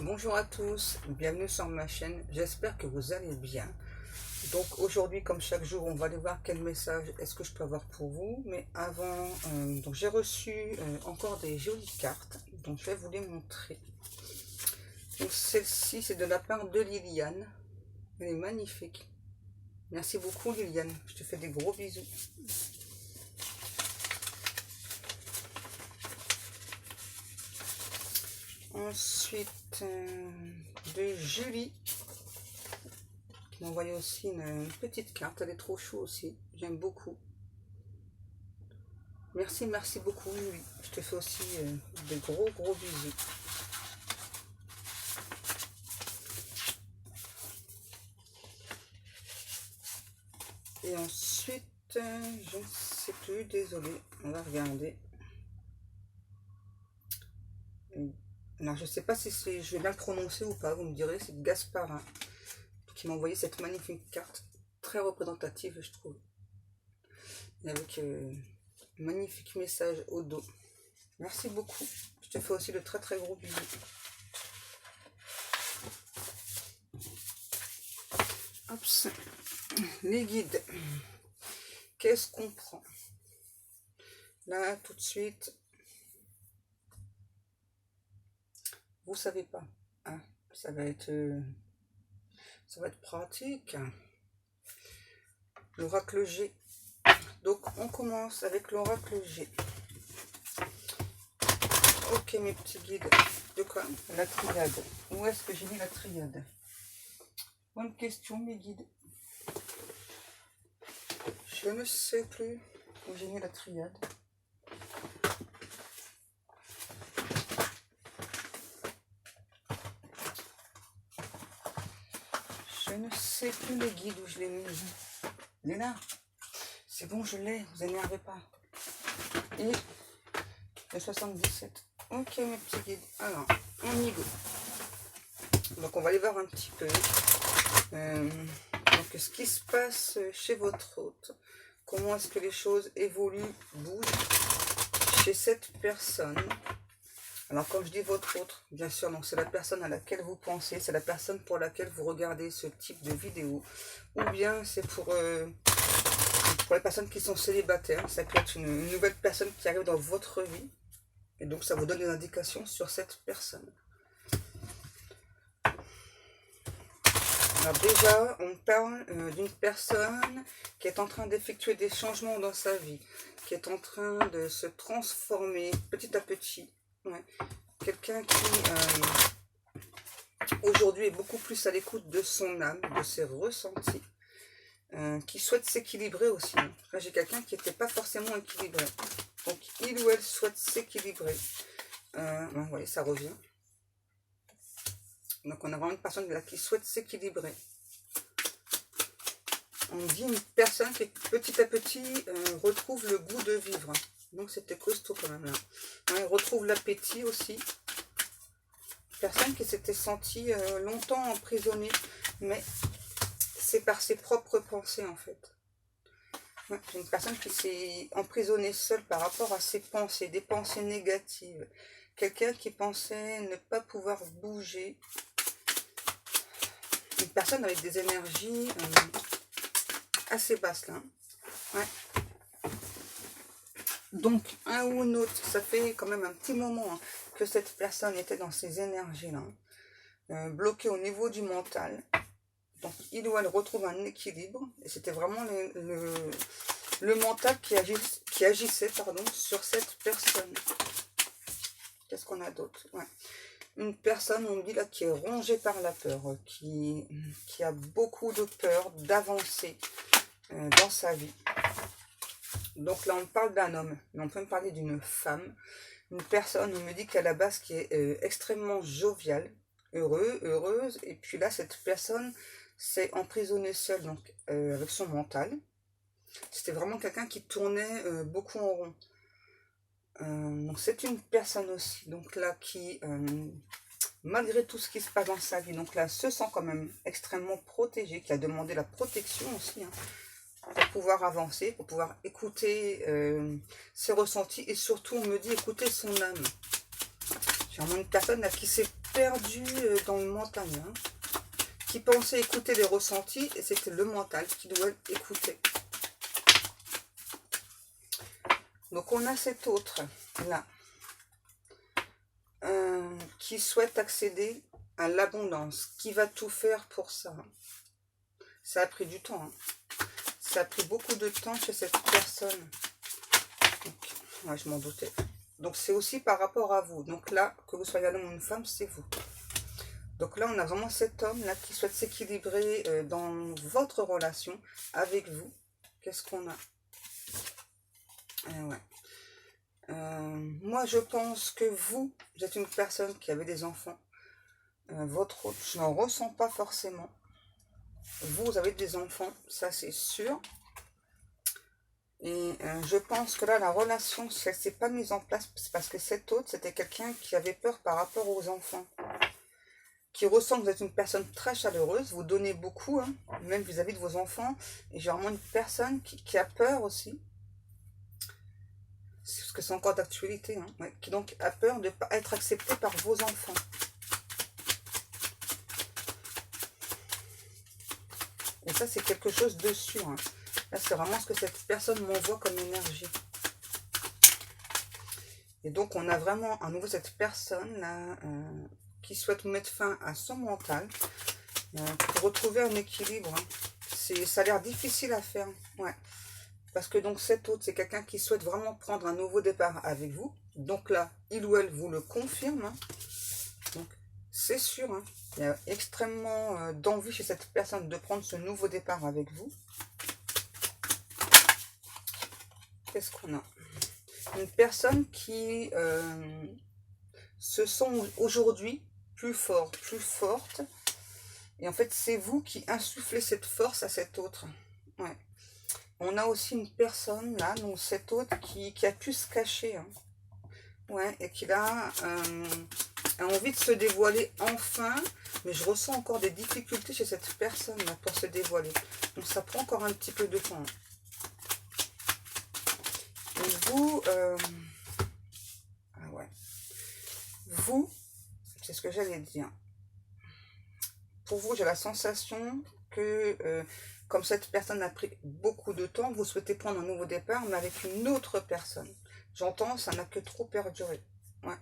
Bonjour à tous, bienvenue sur ma chaîne, j'espère que vous allez bien. Donc aujourd'hui, comme chaque jour, on va aller voir quel message est-ce que je peux avoir pour vous. Mais avant, donc j'ai reçu encore des jolies cartes, donc je vais vous les montrer. Donc celle-ci, c'est de la part de Liliane, elle est magnifique. Merci beaucoup Liliane, je te fais des gros bisous. Ensuite, de Julie, qui m'a envoyé aussi une petite carte, elle est trop chou aussi, j'aime beaucoup. Merci beaucoup Julie, je te fais aussi des gros bisous. Et ensuite, je ne sais plus, désolé, on va regarder. Alors, je ne sais pas si je vais bien le prononcer ou pas, vous me direz, c'est Gasparin qui m'a envoyé cette magnifique carte, très représentative, je trouve. Et avec un magnifique message au dos. Merci beaucoup. Je te fais aussi de très gros bisous. Hop, les guides. Qu'est-ce qu'on prend? Là, tout de suite, vous savez pas. Hein, ça va être pratique. L'oracle G. Donc, on commence avec l'oracle G. Ok, mes petits guides. De quoi? La triade. Où est-ce que j'ai mis la triade? Bonne question, mes guides. Je ne sais plus où j'ai mis la triade. Je ne sais plus les guides où je l'ai mise. Elle est là. C'est bon, je l'ai. Vous énervez pas. Et le 77. Ok, mes petits guides. Alors, on y go. Donc, on va aller voir un petit peu. Donc, ce qui se passe chez votre hôte. Comment est-ce que les choses évoluent, bougent chez cette personne. Alors, quand je dis votre autre, bien sûr, donc c'est la personne à laquelle vous pensez, c'est la personne pour laquelle vous regardez ce type de vidéo. Ou bien c'est pour les personnes qui sont célibataires. Ça peut être une nouvelle personne qui arrive dans votre vie. Et donc, ça vous donne des indications sur cette personne. Alors déjà, on parle d'une personne qui est en train d'effectuer des changements dans sa vie, qui est en train de se transformer petit à petit. Ouais. Quelqu'un qui aujourd'hui est beaucoup plus à l'écoute de son âme, de ses ressentis, qui souhaite s'équilibrer aussi. Là, j'ai quelqu'un qui n'était pas forcément équilibré. Donc, il ou elle souhaite s'équilibrer. Vous voyez, ça revient. Donc, on a vraiment une personne là qui souhaite s'équilibrer. On dit une personne qui petit à petit retrouve le goût de vivre. Donc, c'était costaud quand même là. Ouais, retrouve l'appétit aussi. Personne qui s'était sentie longtemps emprisonnée, mais c'est par ses propres pensées en fait. Ouais, c'est une personne qui s'est emprisonnée seule par rapport à ses pensées, des pensées négatives. Quelqu'un qui pensait ne pas pouvoir bouger. Une personne avec des énergies assez basses là. Ouais. Donc, un ou un autre, ça fait quand même un petit moment hein, que cette personne était dans ces énergies-là, bloquée au niveau du mental. Donc, il ou elle retrouve un équilibre. Et c'était vraiment le mental qui agissait sur cette personne. Qu'est-ce qu'on a d'autre? Ouais. Une personne, on dit là, qui est rongée par la peur, qui a beaucoup de peur d'avancer dans sa vie. Donc là, on parle d'un homme, mais on peut me parler d'une femme. Une personne, on me dit qu'à la base, qui est extrêmement joviale, heureuse. Et puis là, cette personne s'est emprisonnée seule, donc avec son mental. C'était vraiment quelqu'un qui tournait beaucoup en rond. Donc c'est une personne aussi, donc là, qui, malgré tout ce qui se passe dans sa vie, donc là, se sent quand même extrêmement protégée, qui a demandé la protection aussi, hein, pour pouvoir avancer, pour pouvoir écouter ses ressentis et surtout on me dit écouter son âme. J'ai vraiment une personne là qui s'est perdu dans le mental, hein, qui pensait écouter les ressentis, et c'était le mental qui doit écouter. Donc on a cet autre, là, qui souhaite accéder à l'abondance, qui va tout faire pour ça. Ça a pris du temps, hein. Ça a pris beaucoup de temps chez cette personne. Donc, ouais, je m'en doutais. Donc c'est aussi par rapport à vous. Donc là, que vous soyez un homme ou une femme, c'est vous. Donc là, on a vraiment cet homme-là qui souhaite s'équilibrer dans votre relation avec vous. Qu'est-ce qu'on a? Ouais. Moi, je pense que vous êtes une personne qui avait des enfants. Votre autre, je n'en ressens pas forcément. Vous avez des enfants, ça c'est sûr. Et je pense que là, la relation, si elle ne s'est pas mise en place, c'est parce que cet autre, c'était quelqu'un qui avait peur par rapport aux enfants. Qui ressent que vous êtes une personne très chaleureuse, vous donnez beaucoup, hein, même vis-à-vis de vos enfants. Et j'ai vraiment une personne qui a peur aussi. Parce que c'est encore d'actualité, hein, ouais, qui donc a peur de ne pas être accepté par vos enfants. Et ça, c'est quelque chose de sûr. Hein. Là, c'est vraiment ce que cette personne m'envoie comme énergie. Et donc, on a vraiment à nouveau cette personne-là qui souhaite mettre fin à son mental pour retrouver un équilibre. Hein. Ça a l'air difficile à faire. Ouais. Parce que donc, cet autre, c'est quelqu'un qui souhaite vraiment prendre un nouveau départ avec vous. Donc là, il ou elle vous le confirme. Hein. Donc, c'est sûr. Hein. Il y a extrêmement d'envie chez cette personne de prendre ce nouveau départ avec vous. Qu'est-ce qu'on a? Une personne qui se sent aujourd'hui plus fort, plus forte. Et en fait, c'est vous qui insufflez cette force à cet autre. Ouais. On a aussi une personne là, donc cet autre qui a pu se cacher. Hein. Ouais, et qui a envie de se dévoiler enfin, mais je ressens encore des difficultés chez cette personne là pour se dévoiler. Donc ça prend encore un petit peu de temps. Et vous, ah ouais, vous, c'est ce que j'allais dire. Pour vous, j'ai la sensation que, comme cette personne a pris beaucoup de temps, vous souhaitez prendre un nouveau départ, mais avec une autre personne. J'entends, ça n'a que trop perduré. Ouais.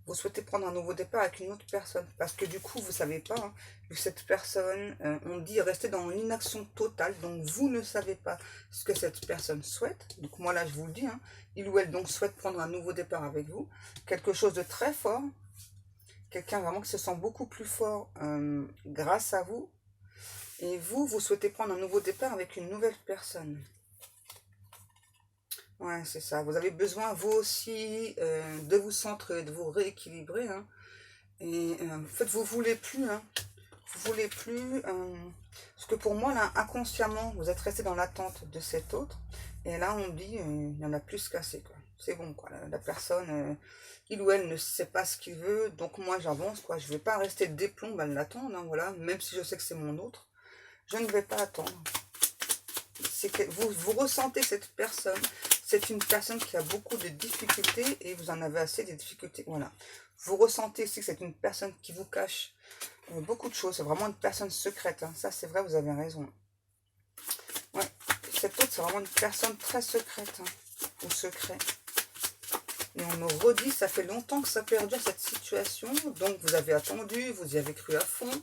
Vous souhaitez prendre un nouveau départ avec une autre personne. Parce que du coup, vous ne savez pas, hein, que cette personne, on dit rester dans l'inaction totale. Donc, vous ne savez pas ce que cette personne souhaite. Donc, moi, là, je vous le dis. Hein, il ou elle donc souhaite prendre un nouveau départ avec vous. Quelque chose de très fort. Quelqu'un vraiment qui se sent beaucoup plus fort grâce à vous. Et vous, vous souhaitez prendre un nouveau départ avec une nouvelle personne. Ouais, c'est ça. Vous avez besoin, vous aussi, de vous centrer, de vous rééquilibrer. Hein. Et en fait, vous voulez plus. Hein. Vous voulez plus. Parce que pour moi, là, inconsciemment, vous êtes resté dans l'attente de cet autre. Et là, on dit, il y en a plus qu'assez. C'est bon, quoi. La personne, il ou elle ne sait pas ce qu'il veut. Donc, moi, j'avance, quoi. Je ne vais pas rester des plombs à l'attendre. Hein, voilà. Même si je sais que c'est mon autre. Je ne vais pas attendre. C'est que vous ressentez cette personne. C'est une personne qui a beaucoup de difficultés et vous en avez assez des difficultés. Voilà. Vous ressentez aussi que c'est une personne qui vous cache beaucoup de choses. C'est vraiment une personne secrète. Hein. Ça, c'est vrai, vous avez raison. Ouais. Cette autre, c'est vraiment une personne très secrète. Hein, ou secret. Et on me redit, ça fait longtemps que ça perdure cette situation. Donc, vous avez attendu, vous y avez cru à fond.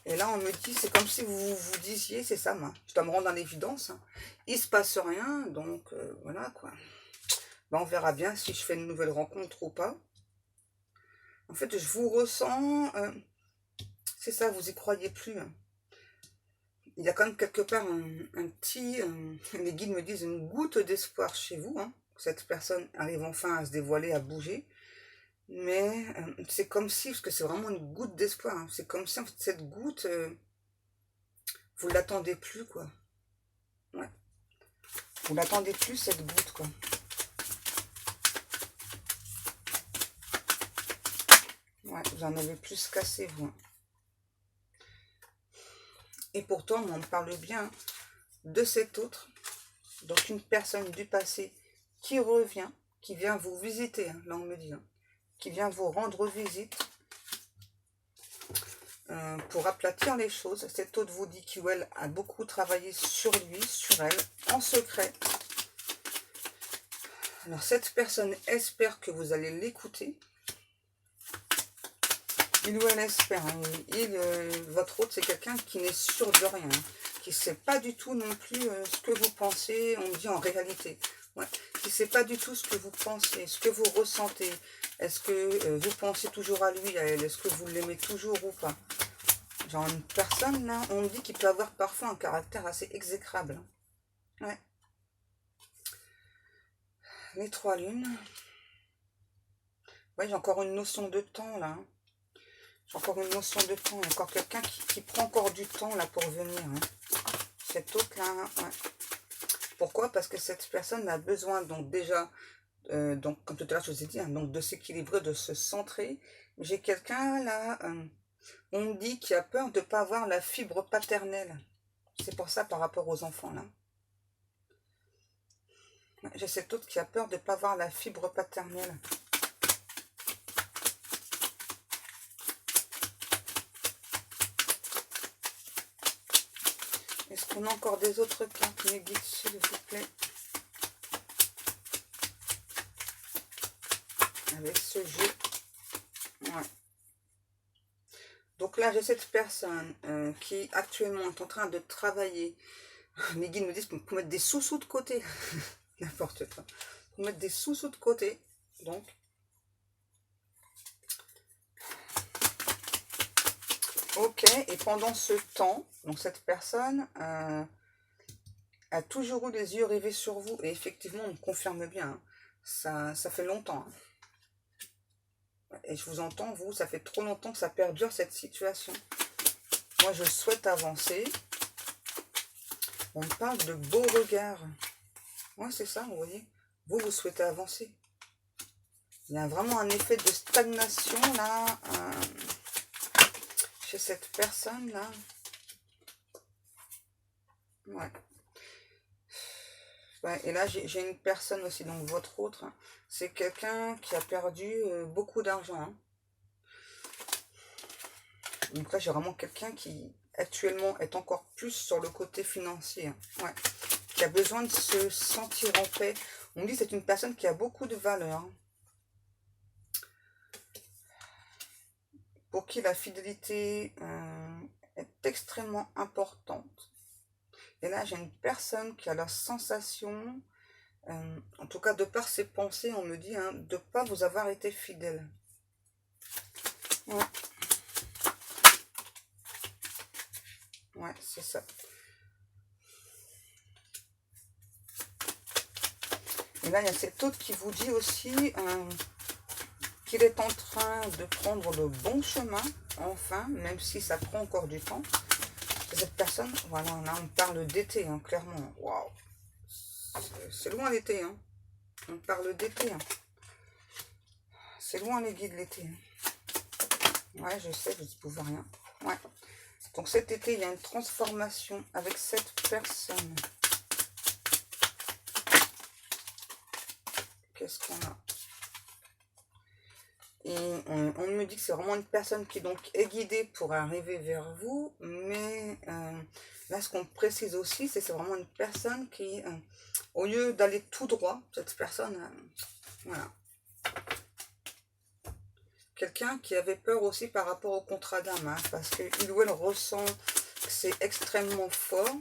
Et là, on me dit, c'est comme si vous vous disiez, c'est ça, moi, je dois me rendre dans l'évidence. Hein. Il se passe rien, donc voilà, quoi. Ben, on verra bien si je fais une nouvelle rencontre ou pas. En fait, je vous ressens, c'est ça, vous y croyez plus. Hein. Il y a quand même quelque part un petit, les guides me disent, une goutte d'espoir chez vous. Hein. Cette personne arrive enfin à se dévoiler, à bouger. Mais c'est comme si, parce que c'est vraiment une goutte d'espoir, hein, c'est comme si en fait, cette goutte, vous ne l'attendez plus, quoi. Ouais. Vous n'attendez plus, cette goutte, quoi. Ouais, vous en avez plus cassé, vous. Et pourtant, on parle bien de cet autre, donc une personne du passé qui revient, qui vient vous visiter, hein, là on me dit, hein, qui vient vous rendre visite. pour aplatir les choses. Cet autre vous dit qu'il ou elle a beaucoup travaillé sur lui, sur elle, en secret. Alors cette personne espère que vous allez l'écouter. Il ou elle espère. Hein. Votre autre, c'est quelqu'un qui n'est sûr de rien. Hein, qui ne sait pas du tout non plus ce que vous pensez. On dit en réalité. Ouais, qui ne sait pas du tout ce que vous pensez, ce que vous ressentez. Est-ce que vous pensez toujours à lui, à elle? Est-ce que vous l'aimez toujours ou pas? Genre une personne, là, on me dit qu'il peut avoir parfois un caractère assez exécrable. Ouais. Les 3 lunes. Ouais, j'ai encore une notion de temps, là. J'ai encore une notion de temps. Il y a encore quelqu'un qui prend encore du temps, là, pour venir. Hein. Cet autre-là, ouais. Pourquoi? Parce que cette personne a besoin, donc déjà, donc comme tout à l'heure, je vous ai dit, hein, donc de s'équilibrer, de se centrer. J'ai quelqu'un, là, on me dit qu'il a peur de ne pas avoir la fibre paternelle. C'est pour ça, par rapport aux enfants, là. J'ai cet autre qui a peur de ne pas avoir la fibre paternelle. Est-ce qu'on a encore des autres cartes, mes guides, s'il vous plaît? Avec ce jeu. Ouais. Donc là, j'ai cette personne qui actuellement est en train de travailler. Mes guides me disent qu'on peut mettre des sous-sous de côté. N'importe quoi. Pour mettre des sous-sous de côté. Donc. Ok. Et pendant ce temps, donc cette personne a toujours eu les yeux rivés sur vous. Et effectivement, on me confirme bien. Hein. Ça fait longtemps. Hein. Et je vous entends, vous, ça fait trop longtemps que ça perdure cette situation. Moi, je souhaite avancer. On parle de beaux regards. Ouais, c'est ça, vous voyez. Vous souhaitez avancer. Il y a vraiment un effet de stagnation, là, chez cette personne-là. Ouais. Ouais. Et là, j'ai une personne aussi, donc votre autre. Hein. C'est quelqu'un qui a perdu beaucoup d'argent. Hein. Donc là, j'ai vraiment quelqu'un qui, actuellement, est encore plus sur le côté financier. Hein. Ouais. Qui a besoin de se sentir en paix. On me dit que c'est une personne qui a beaucoup de valeur. Hein. Pour qui la fidélité est extrêmement importante. Et là, j'ai une personne qui a la sensation, en tout cas de par ses pensées, on me dit, hein, de ne pas vous avoir été fidèle. Ouais. Ouais, c'est ça. Et là, il y a cet autre qui vous dit aussi qu'il est en train de prendre le bon chemin, enfin, même si ça prend encore du temps. Cette personne, voilà, là, on parle d'été, hein, clairement. Waouh! C'est loin l'été, hein. On parle d'été. Hein. C'est loin les guides l'été. Hein. Ouais, je sais, je ne pouvais rien. Ouais. Donc cet été, il y a une transformation avec cette personne. Qu'est-ce qu'on a? Et on me dit que c'est vraiment une personne qui donc est guidée pour arriver vers vous. Mais là, ce qu'on précise aussi, c'est vraiment une personne qui, au lieu d'aller tout droit, cette personne, voilà. Quelqu'un qui avait peur aussi par rapport au contrat d'âme, hein, parce qu'il ou elle ressent que c'est extrêmement fort.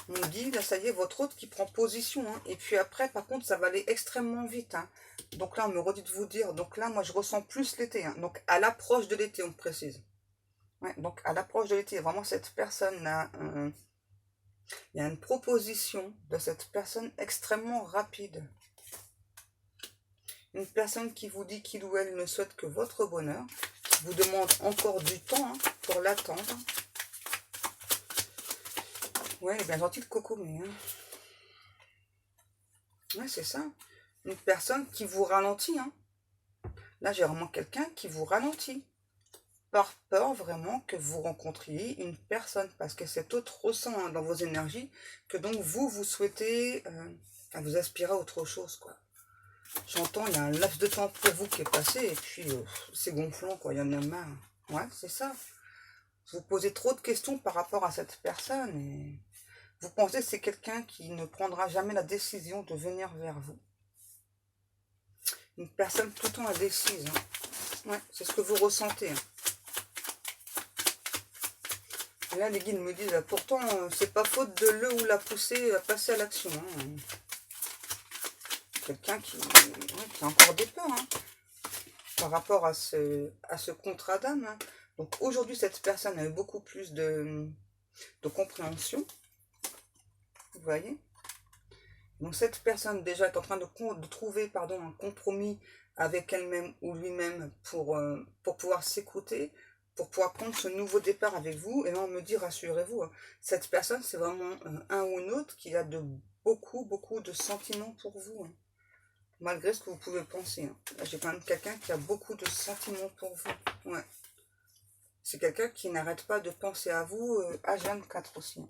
On dit, là, ça y est, votre autre qui prend position. Hein, et puis après, par contre, ça va aller extrêmement vite. Hein. Donc là, on me redit de vous dire. Donc là, moi, je ressens plus l'été. Hein, donc à l'approche de l'été, on précise. Ouais, donc à l'approche de l'été, vraiment, cette personne-là, il y a une proposition de cette personne extrêmement rapide. Une personne qui vous dit qu'il ou elle ne souhaite que votre bonheur, qui vous demande encore du temps hein, pour l'attendre. Ouais, elle est bien gentille de coco, mais... Hein. Ouais, c'est ça. Une personne qui vous ralentit. Hein. Là, j'ai vraiment quelqu'un qui vous ralentit. Par peur vraiment que vous rencontriez une personne. Parce que cet autre ressent hein, dans vos énergies que donc vous souhaitez... vous aspirez à autre chose, quoi. J'entends, il y a un laps de temps pour vous qui est passé. Et puis, c'est gonflant, quoi. Il y en a marre. Ouais, c'est ça. Vous posez trop de questions par rapport à cette personne et vous pensez que c'est quelqu'un qui ne prendra jamais la décision de venir vers vous. Une personne tout le temps indécise. Hein. Ouais, c'est ce que vous ressentez. Hein. Et là, les guides me disent, pourtant, c'est pas faute de le ou la pousser à passer à l'action. Hein. Quelqu'un qui a encore des peurs hein, par rapport à ce contrat d'âme. Hein. Donc aujourd'hui, cette personne a eu beaucoup plus de compréhension. Vous voyez? Donc cette personne déjà est en train de trouver un compromis avec elle-même ou lui-même pour pouvoir s'écouter, pour pouvoir prendre ce nouveau départ avec vous. Et là on me dit, rassurez-vous, hein, cette personne c'est vraiment un ou une autre qui a beaucoup de sentiments pour vous. Hein, malgré ce que vous pouvez penser. Hein. J'ai quand même quelqu'un qui a beaucoup de sentiments pour vous. Ouais. C'est quelqu'un qui n'arrête pas de penser à vous H24 aussi. Hein.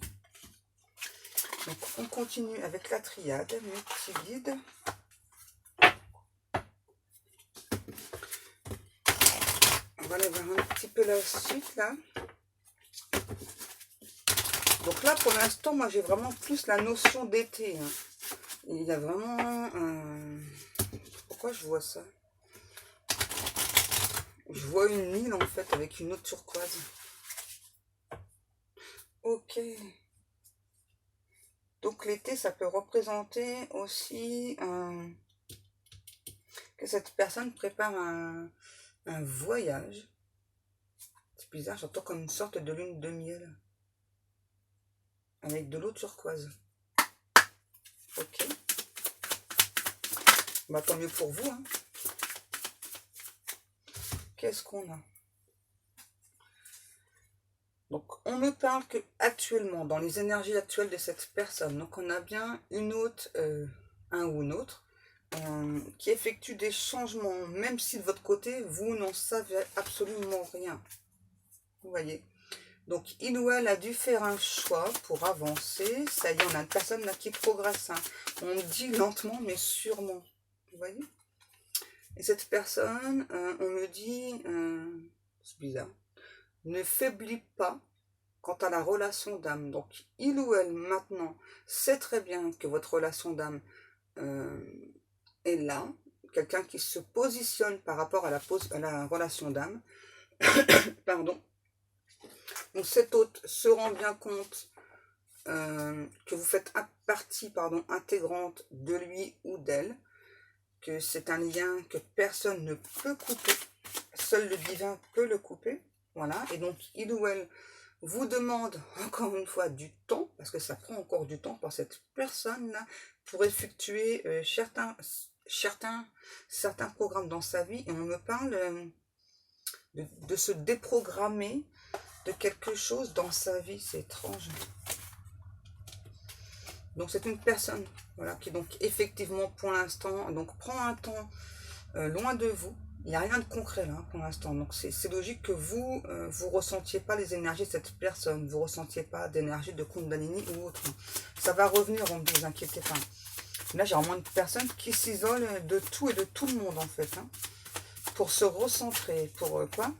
Donc, on continue avec la triade, multi-guide. On va aller voir un petit peu la suite, là. Donc là, pour l'instant, moi, j'ai vraiment plus la notion d'été. Hein. Il y a vraiment... Pourquoi je vois ça? Je vois une île, en fait, avec une eau turquoise. Ok. Donc l'été, ça peut représenter aussi que cette personne prépare un voyage. C'est bizarre, j'entends comme une sorte de lune de miel. Avec de l'eau turquoise. Ok. Bah tant mieux pour vous. Hein. Qu'est-ce qu'on a? Donc on me parle que actuellement, dans les énergies actuelles de cette personne, donc on a bien une autre, un ou une autre, qui effectue des changements, même si de votre côté, vous n'en savez absolument rien. Vous voyez? Donc, il ou elle a dû faire un choix pour avancer. Ça y est, on a une personne là qui progresse. Hein. On dit lentement, mais sûrement. Vous voyez? Et cette personne, on me dit, c'est bizarre, ne faiblit pas quant à la relation d'âme. Donc, il ou elle, maintenant, sait très bien que votre relation d'âme est là. Quelqu'un qui se positionne par rapport à la relation d'âme. Pardon. Donc cet hôte se rend bien compte que vous faites partie intégrante de lui ou d'elle, que c'est un lien que personne ne peut couper, seul le divin peut le couper, voilà, et donc il ou elle vous demande encore une fois du temps, parce que ça prend encore du temps pour cette personne-là, pour effectuer certains programmes dans sa vie, et on me parle de se déprogrammer de quelque chose dans sa vie, c'est étrange. Donc c'est une personne, voilà, qui donc effectivement pour l'instant donc prend un temps loin de vous. Il n'y a rien de concret là pour l'instant. Donc c'est logique que vous vous ressentiez pas les énergies de cette personne, vous ressentiez pas d'énergie de Kundalini ou autre. Ça va revenir, ne vous inquiétez pas. Là j'ai vraiment une personne qui s'isole de tout et de tout le monde en fait, hein, pour se recentrer, pour quoi?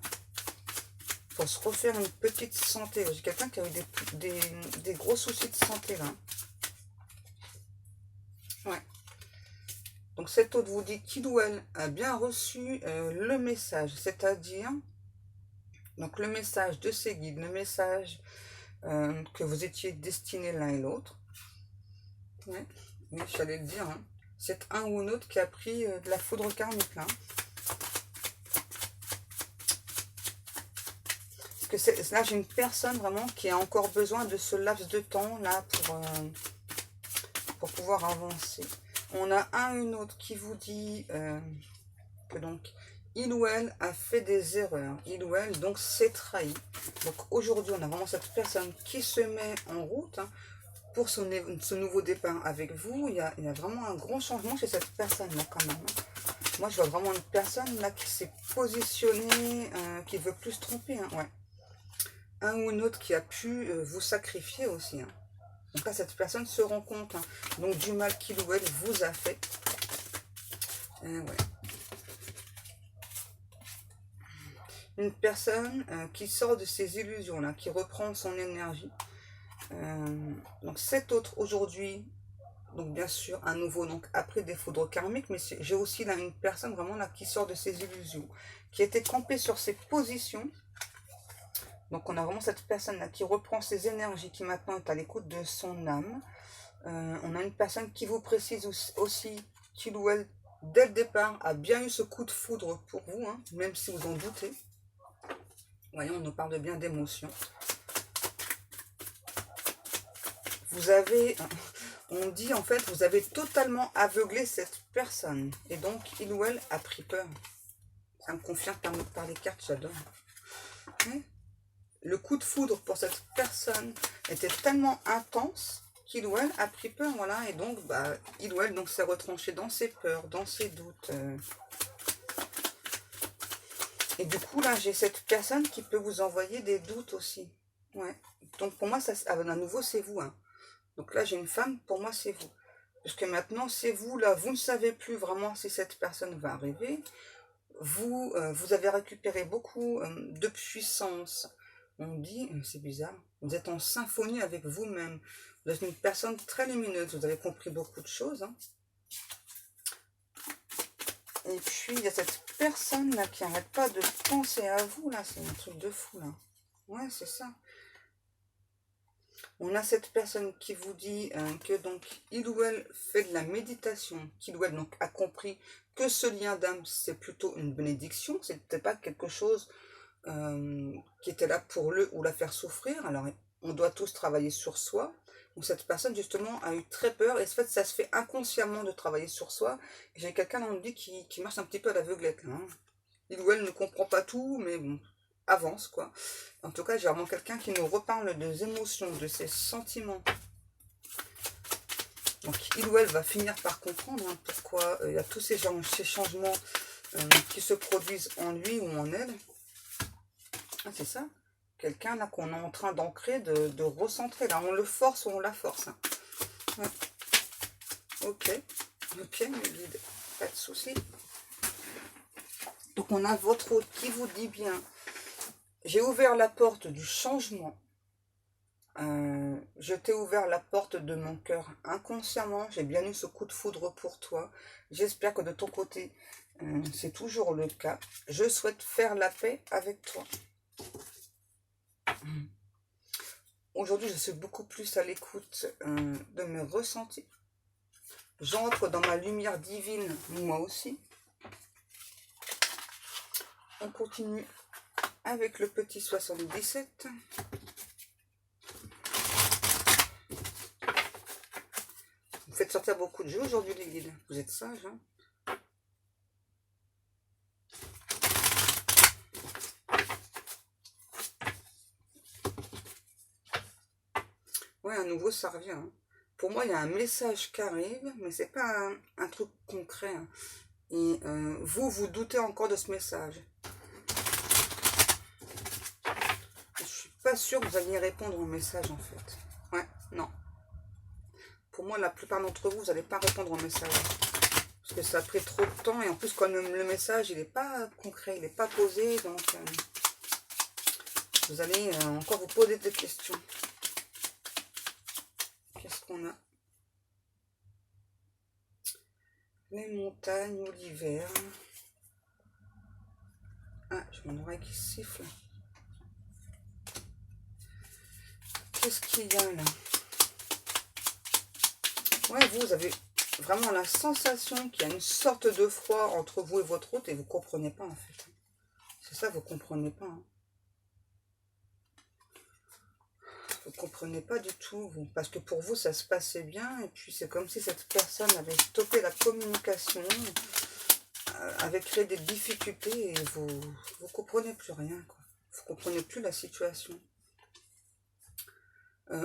Pour se refaire une petite santé. J'ai quelqu'un qui a eu des gros soucis de santé là. Ouais. Donc cet autre vous dit qu'il ou elle a bien reçu le message, c'est-à-dire donc le message de ses guides, le message que vous étiez destinés l'un et l'autre. Ouais. Oui, j'allais le dire. Hein. C'est un ou un autre qui a pris de la foudre karmique là. Parce que là j'ai une personne vraiment qui a encore besoin de ce laps de temps là pour pouvoir avancer. On a une autre qui vous dit que donc il ou elle a fait des erreurs. Il ou elle donc s'est trahi. Donc aujourd'hui on a vraiment cette personne qui se met en route hein, pour ce nouveau départ avec vous. Il y a vraiment un grand changement chez cette personne là quand même. Moi je vois vraiment une personne là qui s'est positionnée, qui ne veut plus se tromper. Hein, ouais. Un ou une autre qui a pu vous sacrifier aussi. Hein. Donc là, cette personne se rend compte hein, donc du mal qu'il ou elle vous a fait. Ouais. une personne qui sort de ses illusions, là, qui reprend son énergie. Donc cet autre aujourd'hui, donc bien sûr, à nouveau, donc après des foudres karmiques, mais j'ai aussi là une personne vraiment là qui sort de ses illusions, qui était campée sur ses positions. Donc on a vraiment cette personne là qui reprend ses énergies, qui maintenant est à l'écoute de son âme. On a une personne qui vous précise aussi qu'il ou elle, dès le départ, a bien eu ce coup de foudre pour vous, hein, même si vous en doutez. Voyons, on nous parle bien d'émotions. Vous avez, on dit en fait, vous avez totalement aveuglé cette personne. Et donc, il ou elle a pris peur. Ça me confirme par les cartes, j'adore. Le coup de foudre pour cette personne était tellement intense qu'il ou elle a pris peur, voilà. Et donc, bah, il ou elle s'est retranché dans ses peurs, dans ses doutes. Et du coup, là, j'ai cette personne qui peut vous envoyer des doutes aussi. Ouais. Donc, pour moi, ça, à nouveau, c'est vous, hein. Donc là, j'ai une femme, pour moi, c'est vous. Parce que maintenant, c'est vous, là, vous ne savez plus vraiment si cette personne va arriver. Vous, vous avez récupéré beaucoup de puissance. On dit, c'est bizarre, vous êtes en symphonie avec vous-même. Vous êtes une personne très lumineuse, vous avez compris beaucoup de choses. Hein. Et puis, il y a cette personne là qui n'arrête pas de penser à vous, là, c'est un truc de fou, là. Ouais, c'est ça. On a cette personne qui vous dit que donc il ou elle fait de la méditation, qu'il ou elle donc a compris que ce lien d'âme c'est plutôt une bénédiction, c'était pas quelque chose qui était là pour le ou la faire souffrir. Alors on doit tous travailler sur soi. Donc cette personne justement a eu très peur et en fait ça se fait inconsciemment de travailler sur soi. J'ai quelqu'un on me dit qui marche un petit peu à l'aveuglette. Hein. Il ou elle ne comprend pas tout, mais bon, avance quoi. En tout cas, j'ai vraiment quelqu'un qui nous reparle des émotions, de ses sentiments. Donc, il ou elle va finir par comprendre hein, pourquoi il y a tous ces changements qui se produisent en lui ou en elle. Ah, c'est ça. Quelqu'un là qu'on est en train d'ancrer, de recentrer. Là, on le force ou on la force. Hein. Ouais. Ok. Ok, mes guides. Pas de souci. Donc, on a votre hôte qui vous dit bien. J'ai ouvert la porte du changement. Je t'ai ouvert la porte de mon cœur inconsciemment. J'ai bien eu ce coup de foudre pour toi. J'espère que de ton côté, c'est toujours le cas. Je souhaite faire la paix avec toi. Aujourd'hui, je suis beaucoup plus à l'écoute de mes ressentis. J'entre dans ma lumière divine, moi aussi. On continue avec le petit 77. Vous faites sortir beaucoup de jeux aujourd'hui, les guides. Vous êtes sages, hein? Ouais, à nouveau, ça revient. Hein. Pour moi, il y a un message qui arrive, mais c'est pas un truc concret. Hein. Et vous, vous doutez encore de ce message. Je suis pas sûre que vous alliez répondre au message, en fait. Ouais, non. Pour moi, la plupart d'entre vous, vous n'allez pas répondre au message. Parce que ça a pris trop de temps. Et en plus, quand le message, il n'est pas concret, il n'est pas posé. Donc, vous allez encore vous poser des questions. Qu'est-ce qu'on a? Les montagnes ou l'hiver. Ah, j'ai mon oreille qui siffle. Qu'est-ce qu'il y a là? Ouais, vous avez vraiment la sensation qu'il y a une sorte de froid entre vous et votre hôte et vous ne comprenez pas en fait. C'est ça, vous ne comprenez pas. Hein. Vous ne comprenez pas du tout, vous. Parce que pour vous, ça se passait bien et puis c'est comme si cette personne avait stoppé la communication, avait créé des difficultés et vous ne comprenez plus rien, quoi. Vous ne comprenez plus la situation.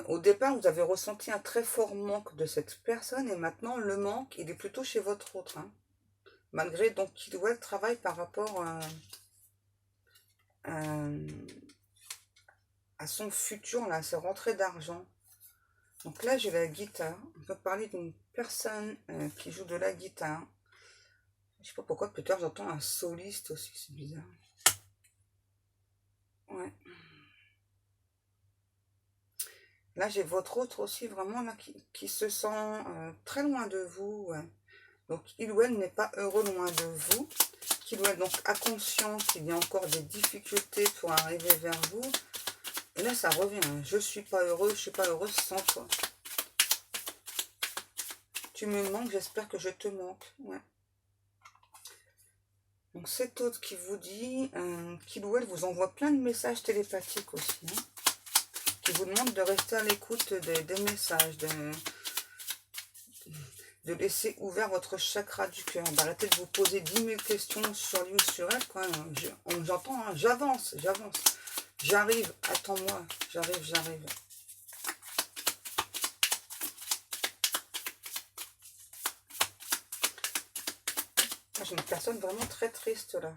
Au départ, vous avez ressenti un très fort manque de cette personne et maintenant, le manque, il est plutôt chez votre autre. Hein. Malgré donc qu'il ou elle travaille par rapport à son futur, là, à ses rentrées d'argent. Donc là, j'ai la guitare. On peut parler d'une personne qui joue de la guitare. Je sais pas pourquoi, peut-être j'entends un soliste aussi, c'est bizarre. Là, j'ai votre autre aussi, vraiment, là, qui se sent très loin de vous. Ouais. Donc, il ou elle n'est pas heureux loin de vous. Qu'il ou elle, donc, a conscience qu'il y a encore des difficultés pour arriver vers vous. Et là, ça revient. Hein. Je suis pas heureux, je suis pas heureuse sans toi. Tu me manques, j'espère que je te manque. Ouais. Donc, cet autre qui vous dit qu'il ou elle vous envoie plein de messages télépathiques aussi. Hein, qui vous demande de rester à l'écoute des messages, de laisser ouvert votre chakra du cœur, d'arrêter de vous poser 10 000 questions sur lui ou sur elle. J'entends, hein, j'avance, j'arrive, attends-moi, j'arrive. J'ai une personne vraiment très triste là.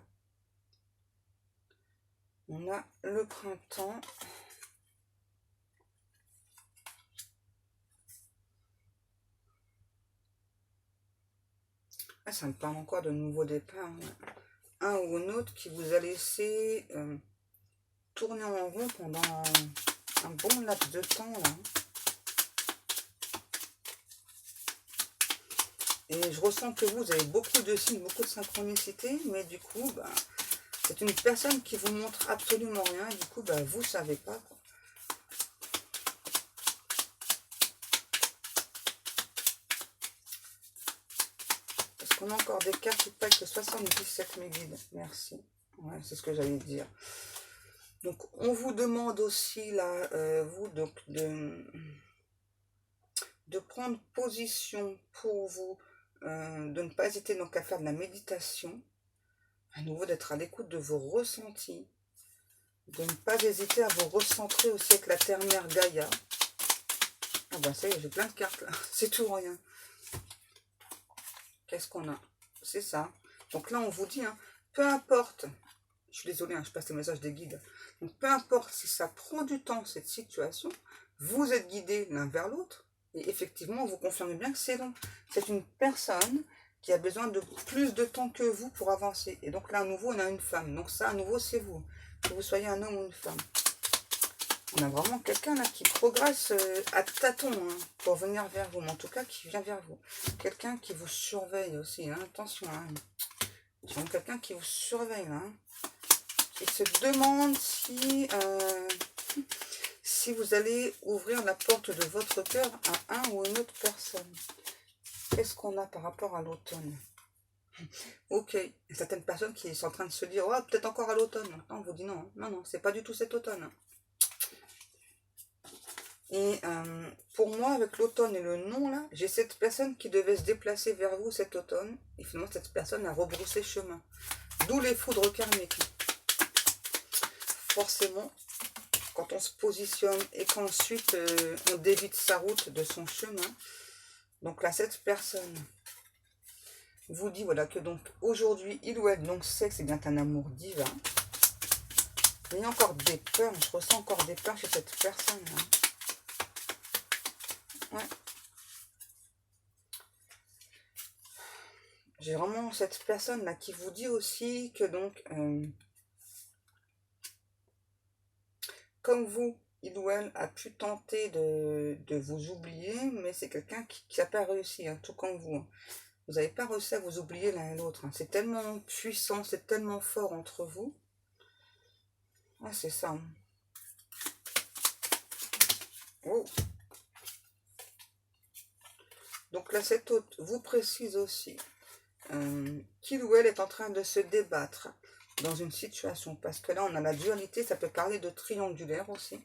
On a le printemps. Ah, ça me parle encore de nouveaux départs. Hein. Un ou un autre qui vous a laissé tourner en rond pendant un bon laps de temps là. Et je ressens que vous avez beaucoup de signes, beaucoup de synchronicité, mais du coup, bah, c'est une personne qui vous montre absolument rien, et du coup, bah, vous savez pas. Quoi. Est-ce qu'on a encore des cartes ou pas avec 77 mes guides? Merci. Ouais, c'est ce que j'allais dire. Donc, on vous demande aussi, là, vous, donc, de prendre position pour vous, de ne pas hésiter donc à faire de la méditation, à nouveau d'être à l'écoute de vos ressentis, de ne pas hésiter à vous recentrer aussi avec la terre-mère Gaïa. Ah bah ça y est, j'ai plein de cartes là, c'est tout ou rien. Qu'est-ce qu'on a? C'est ça. Donc là, on vous dit, hein, peu importe, je suis désolée, hein, je passe les messages des guides, donc peu importe si ça prend du temps, cette situation, vous êtes guidés l'un vers l'autre, et effectivement, vous confirmez bien que c'est long. C'est une personne qui a besoin de plus de temps que vous pour avancer. Et donc là, à nouveau, on a une femme. Donc ça, à nouveau, c'est vous. Que vous soyez un homme ou une femme. On a vraiment quelqu'un là qui progresse à tâtons hein, pour venir vers vous. Mais en tout cas, qui vient vers vous. Quelqu'un qui vous surveille aussi. Hein, attention. Hein. Quelqu'un qui vous surveille. Hein, qui se demande si... si vous allez ouvrir la porte de votre cœur à un ou une autre personne. Qu'est-ce qu'on a par rapport à l'automne? Ok, il y a certaines personnes qui sont en train de se dire, oh, peut-être encore à l'automne. Maintenant, on vous dit non, non, c'est pas du tout cet automne. Et pour moi, avec l'automne et le non, là, j'ai cette personne qui devait se déplacer vers vous cet automne. Et finalement, cette personne a rebroussé chemin. D'où les foudres karmiques. Forcément, quand on se positionne et qu'ensuite on dévite sa route de son chemin, donc là, cette personne vous dit voilà que donc aujourd'hui, il ou elle donc sait que c'est bien un amour divin. Mais il y a encore des peurs, je ressens encore des peurs chez cette personne. Hein. Ouais. J'ai vraiment cette personne là qui vous dit aussi que donc, comme vous, il ou elle a pu tenter de vous oublier, mais c'est quelqu'un qui n'a pas réussi, hein, tout comme vous. Hein. Vous n'avez pas réussi à vous oublier l'un et l'autre. Hein. C'est tellement puissant, c'est tellement fort entre vous. Ah, c'est ça. Hein. Oh. Donc là, cet autre vous précise aussi qu'il ou elle est en train de se débattre dans une situation. Parce que là, on a la dualité, ça peut parler de triangulaire aussi.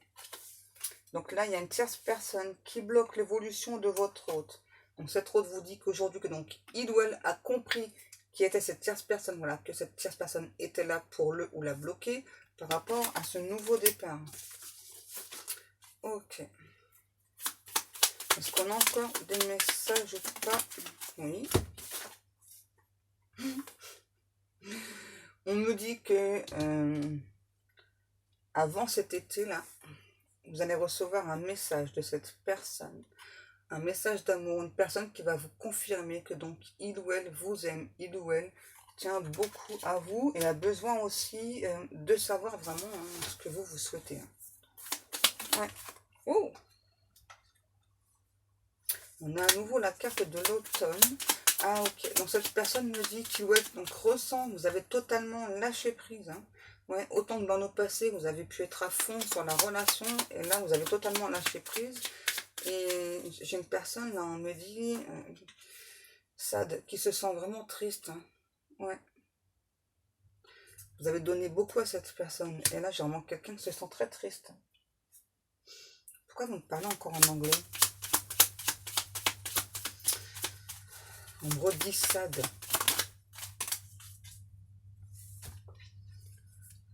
Donc là, il y a une tierce personne qui bloque l'évolution de votre hôte. Donc cette hôte vous dit qu'aujourd'hui, que donc il ou elle a compris qui était cette tierce personne, voilà, que cette tierce personne était là pour le ou la bloquer par rapport à ce nouveau départ. Ok. Est-ce qu'on a encore des messages ou pas? Oui. On me dit que avant cet été-là, vous allez recevoir un message de cette personne, un message d'amour, une personne qui va vous confirmer que donc il ou elle vous aime, il ou elle tient beaucoup à vous et a besoin aussi de savoir vraiment hein, ce que vous souhaitez. Ouais. Oh, On a à nouveau la carte de l'automne. Ah ok, donc cette personne me dit qu'il ouais, donc ressent, vous avez totalement lâché prise. Hein. Ouais, autant que dans le passé, vous avez pu être à fond sur la relation, et là vous avez totalement lâché prise. Et j'ai une personne, là, on me dit, Sad, qui se sent vraiment triste. Hein. Ouais. Vous avez donné beaucoup à cette personne. Et là, j'ai vraiment quelqu'un qui se sent très triste. Pourquoi vous me parlez encore en anglais? On me redit Sad.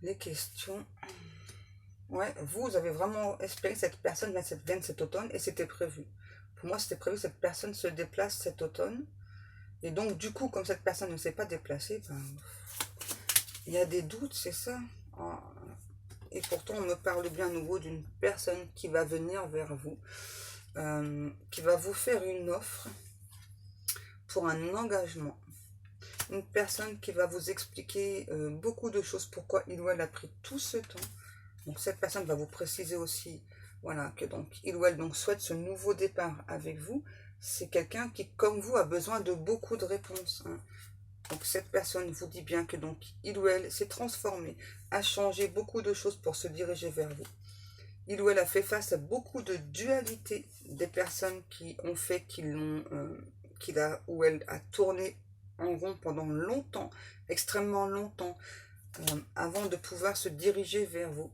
Les questions. Ouais, vous avez vraiment espéré que cette personne vienne cet automne et c'était prévu. Pour moi, c'était prévu que cette personne se déplace cet automne. Et donc, du coup, comme cette personne ne s'est pas déplacée, ben, il y a des doutes, c'est ça. Ah. Et pourtant, on me parle bien à nouveau d'une personne qui va venir vers vous, qui va vous faire une offre pour un engagement. Une personne qui va vous expliquer beaucoup de choses, pourquoi il ou elle a pris tout ce temps. Donc cette personne va vous préciser aussi, voilà, que donc il ou elle donc souhaite ce nouveau départ avec vous. C'est quelqu'un qui, comme vous, a besoin de beaucoup de réponses. Hein. Donc cette personne vous dit bien que donc il ou elle s'est transformé, a changé beaucoup de choses pour se diriger vers vous. Il ou elle a fait face à beaucoup de dualités des personnes qui ont fait qu'il a ou elle a tourné en rond pendant longtemps, extrêmement longtemps, avant de pouvoir se diriger vers vous.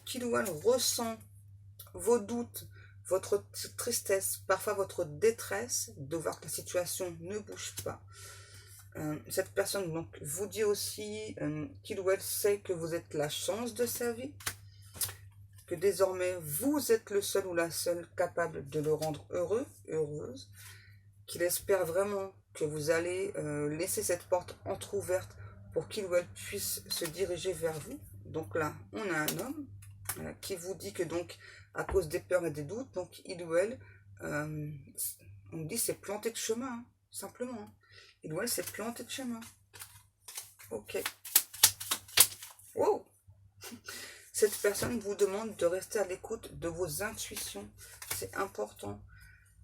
Qu'il ou elle ressent vos doutes, votre tristesse, parfois votre détresse de voir que la situation ne bouge pas. Cette personne donc vous dit aussi qu'il ou elle sait que vous êtes la chance de sa vie, que désormais vous êtes le seul ou la seule capable de le rendre heureux, heureuse, qu'il espère vraiment que vous allez laisser cette porte entrouverte pour qu'il ou elle puisse se diriger vers vous. Donc là, on a un homme qui vous dit que donc, à cause des peurs et des doutes, donc il ou elle, on dit c'est planté de chemin, hein, simplement. Hein. Il ou elle s'est planté de chemin. Ok. Wow. Cette personne vous demande de rester à l'écoute de vos intuitions. C'est important.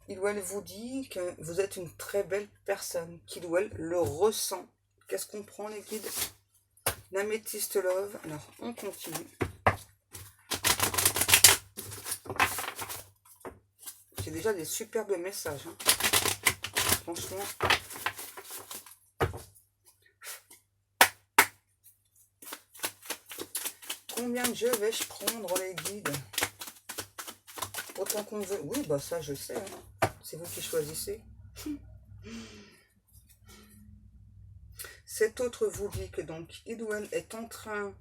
Il ou elle vous dit que vous êtes une très belle personne, qu'il ou elle le ressent. Qu'est-ce qu'on prend, les guides? L'améthyste love. Alors, on continue. J'ai déjà des superbes messages. Hein. Franchement. Combien de jeux vais-je prendre, les guides? Autant qu'on veut. Oui, bah ça, je sais. Hein. C'est vous qui choisissez. Cet autre vous dit que donc il ou elle est en train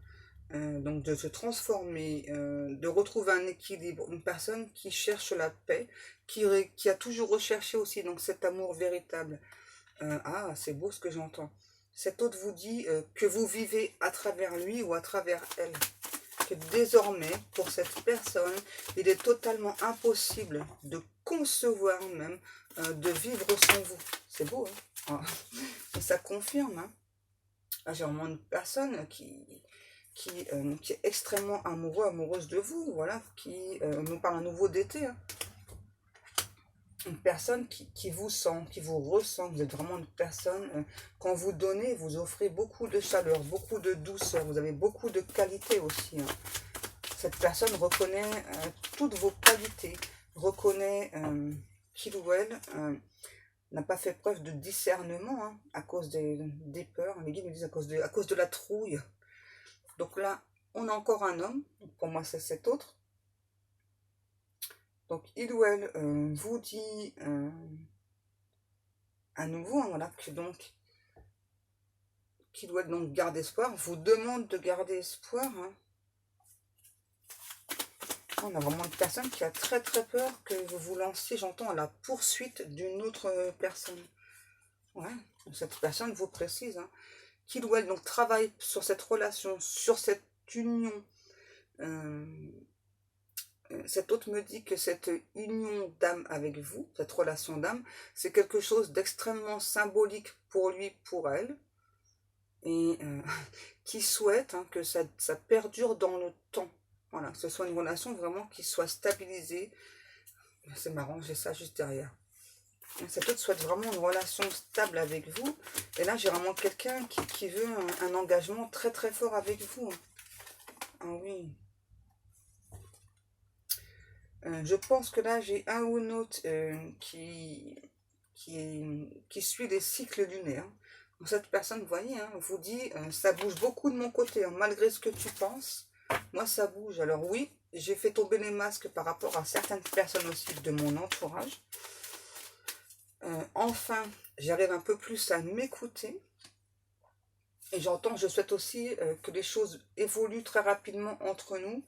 donc de se transformer, de retrouver un équilibre, une personne qui cherche la paix, qui a toujours recherché aussi donc cet amour véritable. Ah, c'est beau ce que j'entends. Cet autre vous dit que vous vivez à travers lui ou à travers elle. Que désormais, pour cette personne, il est totalement impossible de concevoir même de vivre sans vous. C'est beau, hein? Ah. Et ça confirme, hein? Ah, j'ai vraiment une personne qui est extrêmement amoureuse de vous, voilà, qui nous parle à nouveau d'été. Hein. Une personne qui vous sent, qui vous ressent, vous êtes vraiment une personne, quand vous donnez, vous offrez beaucoup de chaleur, beaucoup de douceur, vous avez beaucoup de qualité aussi. Hein. Cette personne reconnaît toutes vos qualités, reconnaît qu'il ou elle n'a pas fait preuve de discernement hein, à cause des peurs. Les guides me disent à cause de la trouille. Donc là, on a encore un homme. Pour moi, c'est cet autre. Donc, il ou elle vous dit à nouveau, hein, voilà, que donc, qu'il ou elle donc garde espoir, vous demande de garder espoir. Hein. On a vraiment une personne qui a très très peur que vous vous lanciez, j'entends, à la poursuite d'une autre personne. Ouais, cette personne vous précise, hein, qu'il ou elle donc travaille sur cette relation, sur cette union. Cet autre me dit que cette union d'âme avec vous, cette relation d'âme, c'est quelque chose d'extrêmement symbolique pour lui, pour elle, et qui souhaite hein, que ça perdure dans le temps. Voilà, que ce soit une relation vraiment qui soit stabilisée. C'est marrant, j'ai ça juste derrière. Cet autre souhaite vraiment une relation stable avec vous. Et là, j'ai vraiment quelqu'un qui veut un engagement très très fort avec vous. Ah oui. Je pense que là, j'ai un ou une autre qui suit les cycles lunaires. Donc, cette personne, vous voyez, hein, vous dit, ça bouge beaucoup de mon côté, hein, malgré ce que tu penses. Moi, ça bouge. Alors oui, j'ai fait tomber les masques par rapport à certaines personnes aussi de mon entourage. Enfin, j'arrive un peu plus à m'écouter. Et j'entends, je souhaite aussi que les choses évoluent très rapidement entre nous.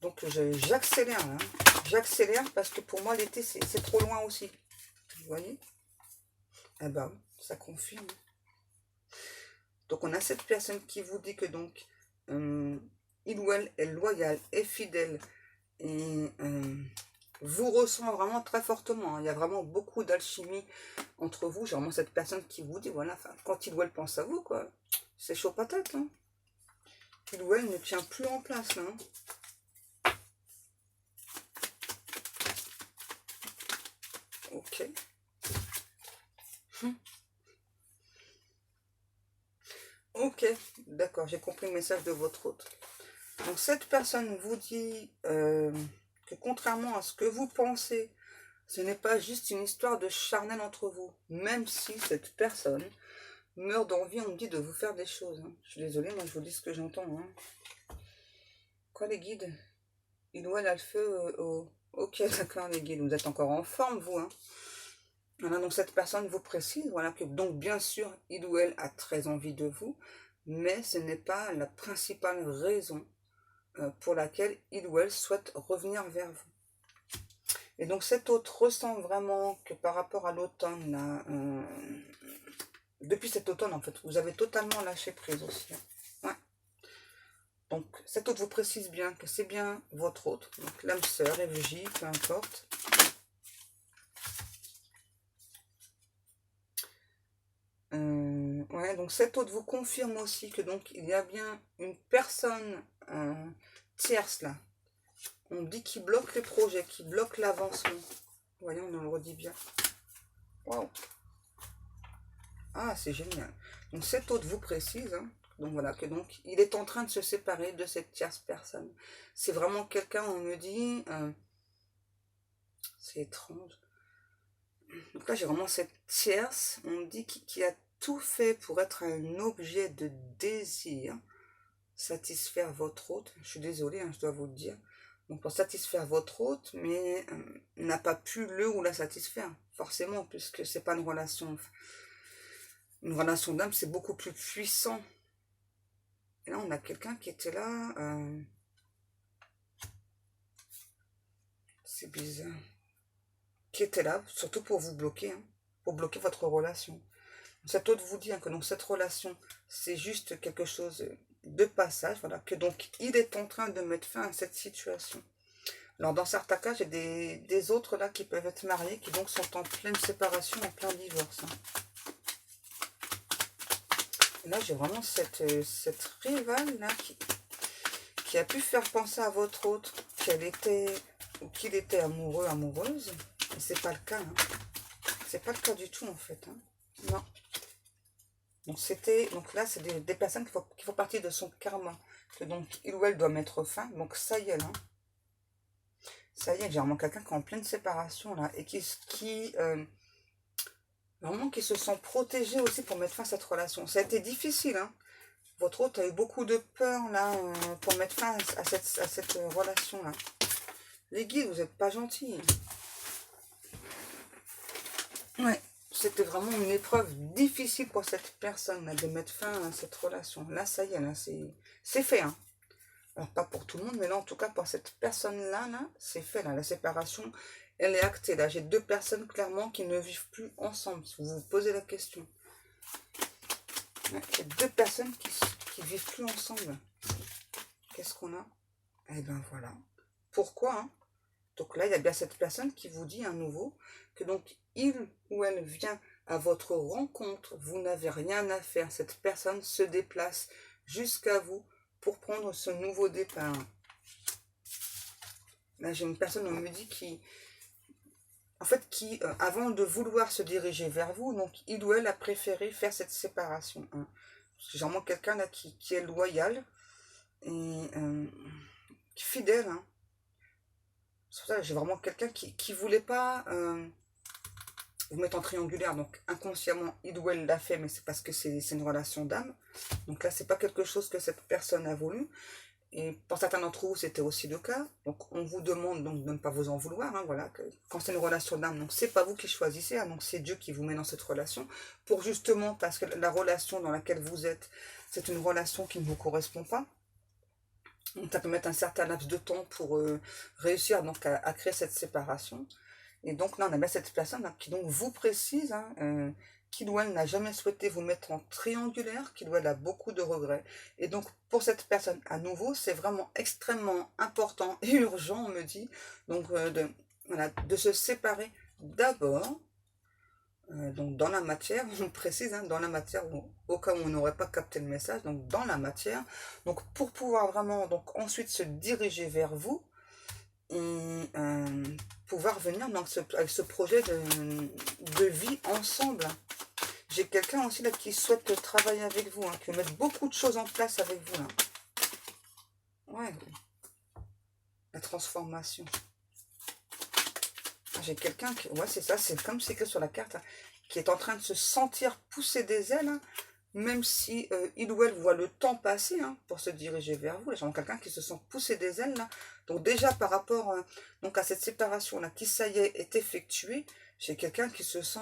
Donc j'accélère, hein. J'accélère parce que pour moi l'été c'est trop loin aussi. Vous voyez? Eh ben, ça confirme. Donc on a cette personne qui vous dit que donc il ou elle est loyal et fidèle et vous ressent vraiment très fortement. Il y a vraiment beaucoup d'alchimie entre vous. J'ai vraiment cette personne qui vous dit, voilà, quand il ou elle pense à vous, quoi, c'est chaud patate. Hein. Il ou elle ne tient plus en place. Là, hein. Ok. Ok, d'accord, j'ai compris le message de votre hôte. Donc cette personne vous dit que contrairement à ce que vous pensez, ce n'est pas juste une histoire de charnel entre vous. Même si cette personne meurt d'envie, on me dit de vous faire des choses. Hein. Je suis désolée, moi je vous dis ce que j'entends. Hein. Quoi les guides? Il ou elle a le feu au... Ok, d'accord les guides, vous êtes encore en forme vous. Hein. Voilà, donc cette personne vous précise, voilà, que donc bien sûr, il ou elle a très envie de vous, mais ce n'est pas la principale raison pour laquelle il ou elle souhaite revenir vers vous. Et donc cet autre ressent vraiment que par rapport à l'automne, là, depuis cet automne en fait, vous avez totalement lâché prise aussi. Hein. Ouais. Donc cet autre vous précise bien que c'est bien votre autre, donc l'âme sœur, FJ, peu importe. Ouais, donc cet autre vous confirme aussi que donc il y a bien une personne tierce là. On dit qu'il bloque les projets, qu'il bloque l'avancement. Vous voyez, on le redit bien. Waouh. Ah, c'est génial. Donc cet autre vous précise, hein, donc voilà, que donc il est en train de se séparer de cette tierce personne. C'est vraiment quelqu'un, on me dit, c'est étrange. Donc là, j'ai vraiment cette tierce, on me dit, qui a tout fait pour être un objet de désir, satisfaire votre hôte. Je suis désolée, hein, je dois vous le dire. Donc pour satisfaire votre hôte, mais n'a pas pu le ou la satisfaire, forcément, puisque c'est pas une relation. Une relation d'âme, c'est beaucoup plus puissant. Et là, on a quelqu'un qui était là. C'est bizarre. Qui était là, surtout pour vous bloquer, hein, pour bloquer votre relation. Cet autre vous dit hein, que donc cette relation, c'est juste quelque chose de passage, voilà, que donc il est en train de mettre fin à cette situation. Alors dans certains cas, j'ai des autres là qui peuvent être mariés, qui donc sont en pleine séparation, en plein divorce. Hein. Et là, j'ai vraiment cette rivale là qui a pu faire penser à votre autre qu'elle était ou qu'il était amoureux, amoureuse. Mais c'est pas le cas. Hein. C'est pas le cas du tout en fait. Hein. Non. Donc là, c'est des personnes qui font partie de son karma. Que donc il ou elle doit mettre fin. Donc ça y est là. Ça y est, j'ai vraiment quelqu'un qui est en pleine séparation là. Et vraiment qui se sent protégé aussi pour mettre fin à cette relation. Ça a été difficile, hein. Votre hôte a eu beaucoup de peur là pour mettre fin à cette relation là. Les guides, vous n'êtes pas gentils. Ouais, c'était vraiment une épreuve difficile pour cette personne là, de mettre fin à cette relation. Là, ça y est, là, c'est fait. Hein. Alors, pas pour tout le monde, mais là, en tout cas, pour cette personne-là, là, c'est fait. Là, la séparation, elle est actée. Là, j'ai deux personnes clairement qui ne vivent plus ensemble. Si vous vous posez la question. Ouais, il y a deux personnes qui vivent plus ensemble. Qu'est-ce qu'on a? Eh ben voilà. Pourquoi hein. Donc là, il y a bien cette personne qui vous dit à nouveau que donc il ou elle vient à votre rencontre, vous n'avez rien à faire. Cette personne se déplace jusqu'à vous pour prendre ce nouveau départ. Là, j'ai une personne, on me dit, en fait, qui, avant de vouloir se diriger vers vous, donc il ou elle a préféré faire cette séparation. Hein. C'est vraiment quelqu'un là qui est loyal et fidèle. Hein. C'est pour ça que j'ai vraiment quelqu'un qui voulait pas vous mettre en triangulaire. Donc inconsciemment, il ou elle l'a fait, mais c'est parce que c'est une relation d'âme. Donc là, c'est pas quelque chose que cette personne a voulu. Et pour certains d'entre vous, c'était aussi le cas. Donc, on vous demande donc de ne pas vous en vouloir. Hein, voilà, que, quand c'est une relation d'âme, donc c'est pas vous qui choisissez. Hein, donc, c'est Dieu qui vous met dans cette relation. Pour justement, parce que la relation dans laquelle vous êtes, c'est une relation qui ne vous correspond pas. Donc, ça peut mettre un certain laps de temps pour réussir donc à créer cette séparation. Et donc là, on a bien cette personne hein, qui donc vous précise qu'il ou elle n'a jamais souhaité vous mettre en triangulaire, qu'il ou elle a beaucoup de regrets. Et donc, pour cette personne, à nouveau, c'est vraiment extrêmement important et urgent, on me dit, donc voilà, de se séparer d'abord, donc dans la matière, on précise, hein, dans la matière, au cas où on n'aurait pas capté le message, donc dans la matière, donc pour pouvoir vraiment donc ensuite se diriger vers vous, et pouvoir venir dans avec ce projet de vie ensemble. J'ai quelqu'un aussi là qui souhaite travailler avec vous, hein, qui veut mettre beaucoup de choses en place avec vous. Là. Ouais, la transformation. J'ai quelqu'un qui, ouais c'est ça, c'est comme c'est écrit sur la carte, hein, qui est en train de se sentir pousser des ailes, hein, même si il ou elle voit le temps passer hein, pour se diriger vers vous. J'ai quelqu'un qui se sent pousser des ailes là. Donc déjà par rapport donc à cette séparation là qui ça y est effectuée, j'ai quelqu'un qui se sent,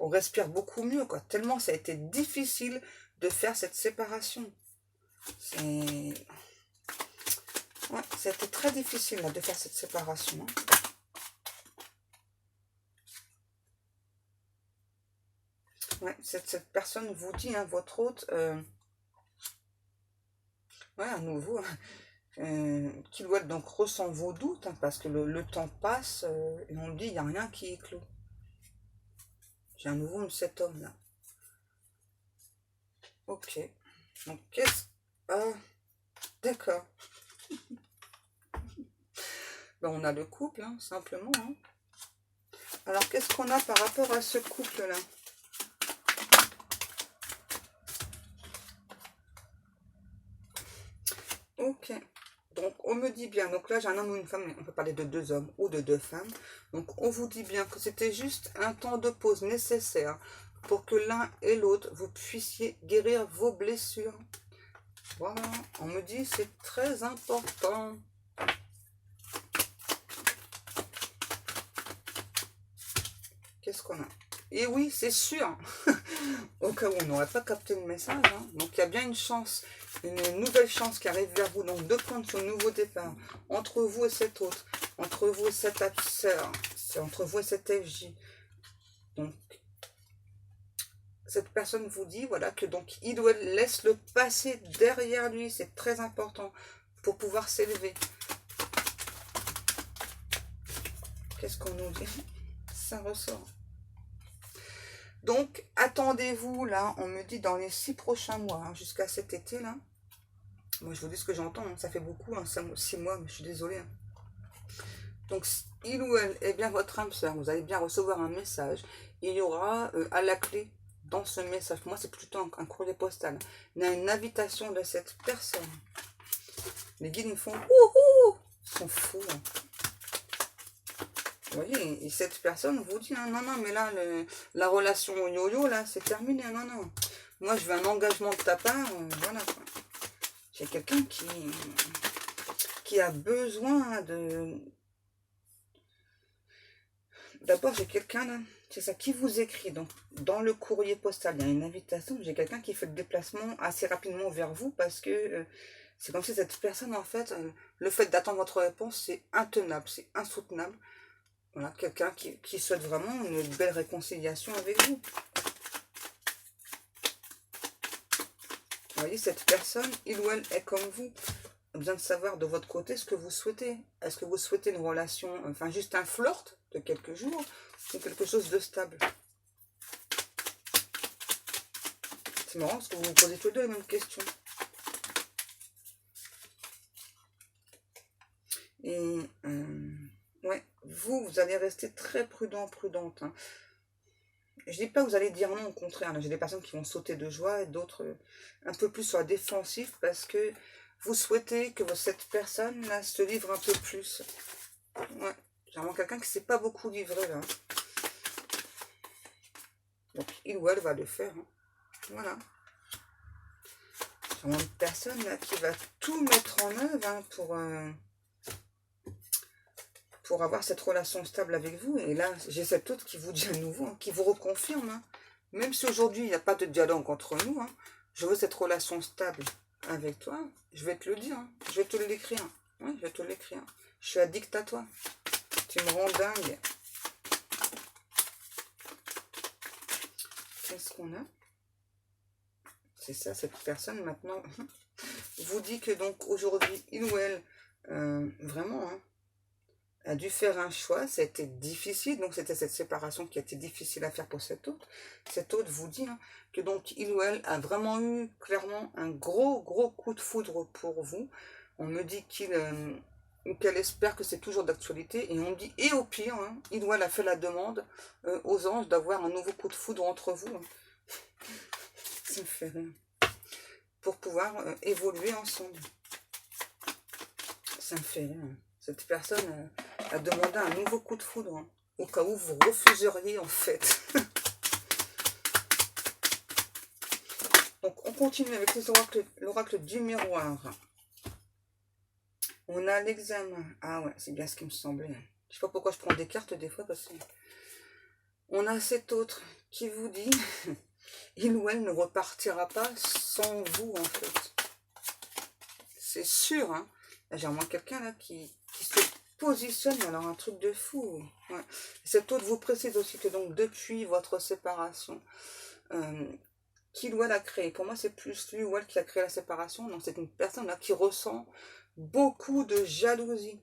on respire beaucoup mieux quoi. Tellement ça a été difficile de faire cette séparation. C'est, ouais, ça a été très difficile là, de faire cette séparation. Hein. Ouais, cette personne vous dit, hein, votre hôte, ouais, à nouveau, qu'il doit donc ressent vos doutes, hein, parce que le temps passe, et on me dit, il n'y a rien qui est clos. J'ai à nouveau cet homme-là. Ok. Donc, qu'est-ce... Ah, d'accord. Ben, on a le couple, hein, simplement. Hein. Alors, qu'est-ce qu'on a par rapport à ce couple-là? Ok. Donc, on me dit bien, donc là, j'ai un homme ou une femme, mais on peut parler de deux hommes ou de deux femmes. Donc, on vous dit bien que c'était juste un temps de pause nécessaire pour que l'un et l'autre, vous puissiez guérir vos blessures. Voilà, on me dit c'est très important. Qu'est-ce qu'on a? Et oui, c'est sûr. Au cas où on n'aurait pas capté le message. Hein. Donc, il y a bien une chance, une nouvelle chance qui arrive vers vous. Donc, de prendre ce nouveau départ entre vous et cet autre, entre vous et cette sœur, entre vous et cette FJ. Donc, cette personne vous dit, voilà, que donc, il doit laisser le passé derrière lui. C'est très important pour pouvoir s'élever. Qu'est-ce qu'on nous dit? Ça ressort. Donc, attendez-vous, là, on me dit dans les 6 prochains mois, hein, jusqu'à cet été, là. Moi, je vous dis ce que j'entends, hein, ça fait beaucoup, hein, 6 mois, mais je suis désolée. Hein. Donc, il ou elle est bien votre âme sœur, vous allez bien recevoir un message. Il y aura à la clé, dans ce message, pour moi, c'est plutôt un courrier postal. Il y a une invitation de cette personne. Les guides me font « Wouhou !» Ils sont fous. Hein. Vous voyez, et cette personne vous dit, hein, non, non, mais là, la relation au yo-yo, là, c'est terminé, non, non. Moi, je veux un engagement de ta part, voilà. J'ai quelqu'un qui a besoin de... D'abord, j'ai quelqu'un, là, c'est ça, qui vous écrit. Donc, dans le courrier postal, il y a une invitation. J'ai quelqu'un qui fait le déplacement assez rapidement vers vous parce que c'est comme si cette personne, en fait, le fait d'attendre votre réponse, c'est intenable, c'est insoutenable. Voilà, quelqu'un qui souhaite vraiment une belle réconciliation avec vous. Vous voyez, cette personne, il ou elle est comme vous. A besoin de savoir de votre côté ce que vous souhaitez. Est-ce que vous souhaitez une relation, enfin juste un flirt de quelques jours, ou quelque chose de stable? C'est marrant parce que vous vous posez tous les deux les mêmes questions. Et... Ouais, vous allez rester très prudent, prudente, hein. Je dis pas que vous allez dire non, au contraire. J'ai des personnes qui vont sauter de joie et d'autres un peu plus sur la défensive parce que vous souhaitez que cette personne-là se livre un peu plus. Ouais, j'ai vraiment quelqu'un qui ne s'est pas beaucoup livré là. Donc il ou elle va le faire, hein. Voilà. J'ai vraiment une personne là qui va tout mettre en œuvre, hein, pour avoir cette relation stable avec vous. Et là, j'ai cette autre qui vous dit à nouveau, hein, qui vous reconfirme, hein. Même si aujourd'hui, il n'y a pas de dialogue entre nous, hein, je veux cette relation stable avec toi, je vais te le dire, hein, je vais te l'écrire. Oui, je vais te l'écrire. Je suis addict à toi. Tu me rends dingue. Qu'est-ce qu'on a? C'est ça, cette personne maintenant vous dit que donc aujourd'hui, il ou elle, vraiment, hein, a dû faire un choix, ça a été difficile, donc c'était cette séparation qui a été difficile à faire pour cet autre. Cet autre vous dit, hein, que donc il ou elle a vraiment eu clairement un gros coup de foudre pour vous. On me dit ou qu'elle espère que c'est toujours d'actualité, et on me dit, et au pire, hein, il ou elle a fait la demande aux anges d'avoir un nouveau coup de foudre entre vous, hein. Ça me fait rire. Pour pouvoir évoluer ensemble. Ça me fait rire. Cette personne a demandé un nouveau coup de foudre, hein, au cas où vous refuseriez en fait. Donc on continue avec l'oracle du miroir. On a l'examen. Ah ouais, c'est bien ce qui me semblait. Je sais pas pourquoi je prends des cartes des fois, parce que on a cet autre qui vous dit il ou elle ne repartira pas sans vous en fait. C'est sûr, hein. J'ai vraiment quelqu'un là qui se positionne, alors un truc de fou. Ouais. Cet autre vous précise aussi que donc depuis votre séparation, qui ou elle a créé. Pour moi, c'est plus lui ou elle qui a créé la séparation. Donc c'est une personne là qui ressent beaucoup de jalousie.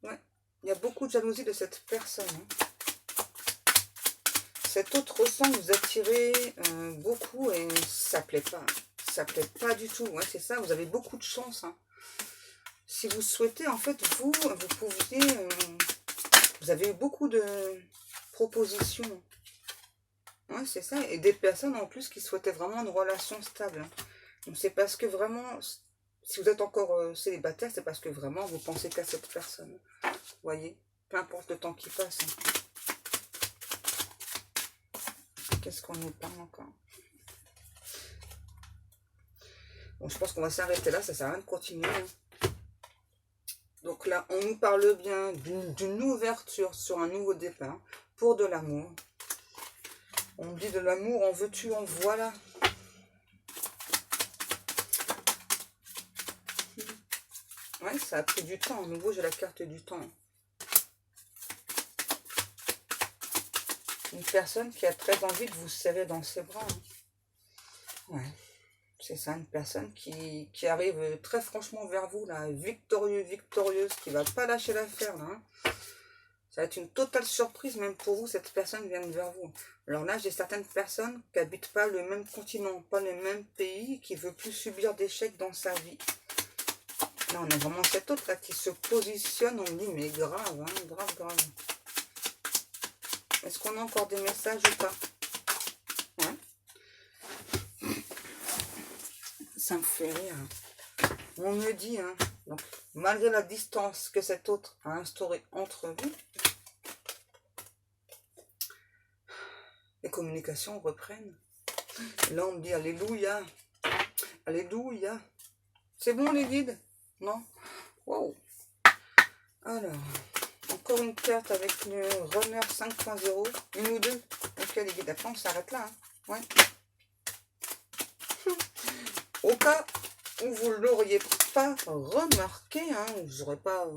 Ouais. Il y a beaucoup de jalousie de cette personne, hein. Cet autre ressent que vous attirez beaucoup et ça plaît pas. Ça plaît pas du tout. Ouais, c'est ça, vous avez beaucoup de chance, hein. Si vous souhaitez, en fait, vous pouviez... vous avez eu beaucoup de propositions. Ouais, c'est ça. Et des personnes, en plus, qui souhaitaient vraiment une relation stable, hein. Donc, c'est parce que vraiment... Si vous êtes encore célibataire, c'est parce que vraiment, vous pensez qu'à cette personne. Vous voyez? Peu importe le temps qui passe, hein. Qu'est-ce qu'on nous parle encore? Bon, je pense qu'on va s'arrêter là. Ça sert à rien de continuer, hein. Donc là, on nous parle bien d'une ouverture sur un nouveau départ pour de l'amour. On me dit de l'amour, en veux-tu, en voilà. Ouais, ça a pris du temps. À nouveau, j'ai la carte du temps. Une personne qui a très envie de vous serrer dans ses bras, hein. Ouais, c'est ça, une personne qui arrive très franchement vers vous, là, victorieuse, qui va pas lâcher l'affaire, là, hein. Ça va être une totale surprise, même pour vous, cette personne vient vers vous. Alors là, j'ai certaines personnes qui n'habitent pas le même continent, pas le même pays, qui ne veulent plus subir d'échecs dans sa vie. Là, on a vraiment cet autre là qui se positionne, on me dit, mais grave, hein, grave. Est-ce qu'on a encore des messages ou pas? Ouais. Ça me fait rire. On me dit, hein, donc, malgré la distance que cet autre a instaurée entre vous, les communications reprennent. Là, on me dit, alléluia, alléluia. C'est bon, les guides? Non? Wow. Alors, encore une carte avec le runner 5.0. Une ou deux? Ok, les guides, après, on s'arrête là, hein. Ouais. Au cas où vous ne l'auriez pas remarqué, hein, vous n'aurez pas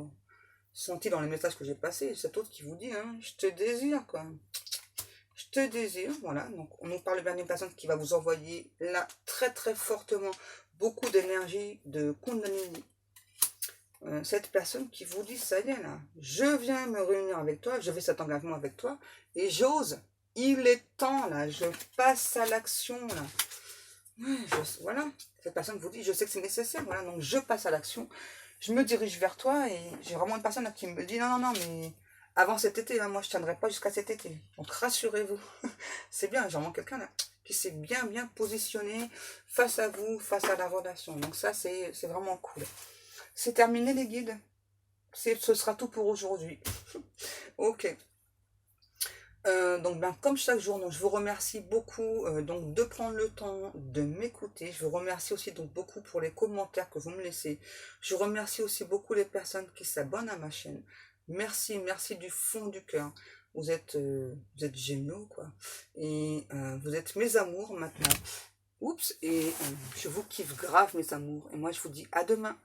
senti dans les messages que j'ai passés, cet autre qui vous dit, hein, je te désire, quoi. Je te désire, voilà. Donc, on nous parle bien d'une personne qui va vous envoyer là très fortement beaucoup d'énergie, de Kundalini. Cette personne qui vous dit, ça y est là, je viens me réunir avec toi, je fais cet engagement avec toi, et j'ose, il est temps là, je passe à l'action là. Ouais, voilà, cette personne vous dit, je sais que c'est nécessaire, voilà, donc je passe à l'action, je me dirige vers toi et j'ai vraiment une personne là, qui me dit non, non, non, mais avant cet été, là, moi je tiendrai pas jusqu'à cet été. Donc rassurez-vous, c'est bien, j'ai vraiment quelqu'un là qui s'est bien, bien positionné face à vous, face à la relation. Donc ça, c'est vraiment cool. C'est terminé les guides. Ce sera tout pour aujourd'hui. Ok. Donc ben, comme chaque jour, donc, je vous remercie beaucoup donc de prendre le temps de m'écouter. Je vous remercie aussi donc beaucoup pour les commentaires que vous me laissez. Je remercie aussi beaucoup les personnes qui s'abonnent à ma chaîne. Merci, merci du fond du cœur. Vous êtes géniaux quoi. Et vous êtes mes amours maintenant. Oups, et je vous kiffe grave mes amours. Et moi je vous dis à demain.